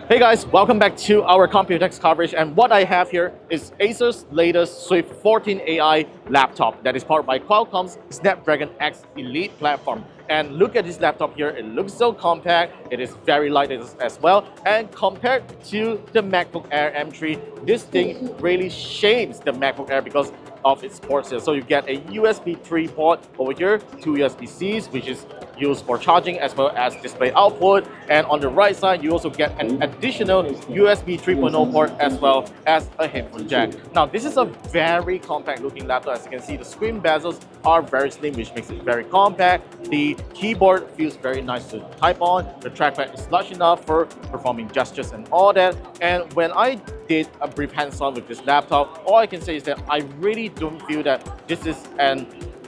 Hey guys, welcome back to our Computex coverage, and what I have here is Acer's latest Swift 14 AI laptop that is powered by Qualcomm's Snapdragon X Elite platform. And look at this laptop here, it looks so compact, it is very light as well, and compared to the MacBook Air M3, this thing really shames the MacBook Air because of its ports here. So you get a USB 3 port over here, two USB-Cs, which is used for charging as well as display output, and on the right side you also get an additional USB 3.0 port as well as a headphone jack. Now this is a very compact looking laptop. As you can see, the screen bezels are very slim, which makes it very compact. The keyboard feels very nice to type on. The trackpad is large enough for performing gestures and all that. And when I did a brief hands-on with this laptop, all I can say is that I really don't feel that this is an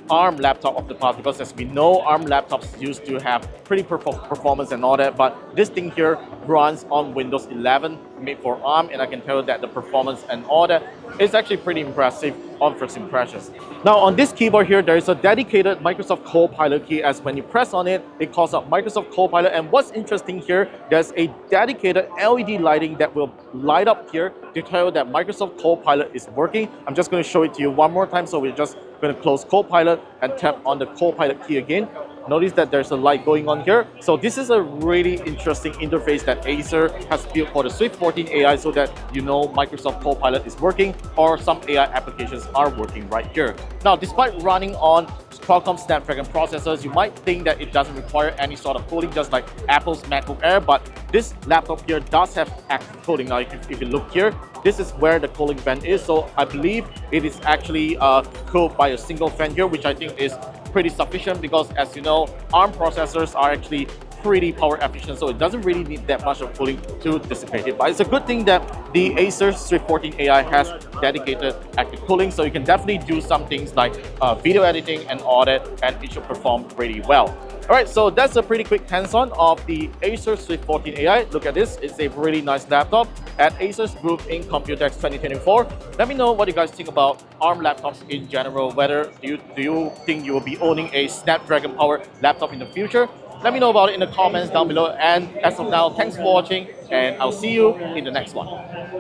ARM laptop of the past, because as we know, ARM laptops used to have pretty performance and all that, but this thing here runs on Windows 11 made for ARM, and I can tell you that the performance and all that is actually pretty impressive on first impressions. Now on this keyboard here, there is a dedicated Microsoft Copilot key, as when you press on it, it calls out Microsoft Copilot. And what's interesting here, there's a dedicated LED lighting that will light up here to tell you that Microsoft Copilot is working. I'm just going to show it to you one more time. So we're just going to close Copilot and tap on the Copilot key again. Notice that there's a light going on here. So this is a really interesting interface that Acer has built for the Swift 14 AI, so that you know Microsoft Copilot is working or some AI applications are working right here. Now, despite running on Qualcomm Snapdragon processors, you might think that it doesn't require any sort of cooling, just like Apple's MacBook Air, but this laptop here does have active cooling. Now, if you look here, this is where the cooling vent is. So I believe it is actually cooled by a single fan here, which I think is pretty sufficient, because as you know, ARM processors are actually pretty power efficient, so it doesn't really need that much of cooling to dissipate it. But it's a good thing that the Acer Swift 14 AI has dedicated active cooling, so you can definitely do some things like video editing and all that, and it should perform pretty well. Alright, so that's a pretty quick hands-on of the Acer Swift 14 AI. Look at this, it's a really nice laptop at Acer's booth in Computex 2024. Let me know what you guys think about ARM laptops in general. Whether do you think you will be owning a Snapdragon powered laptop in the future? Let me know about it in the comments down below. And as of now, thanks for watching, and I'll see you in the next one.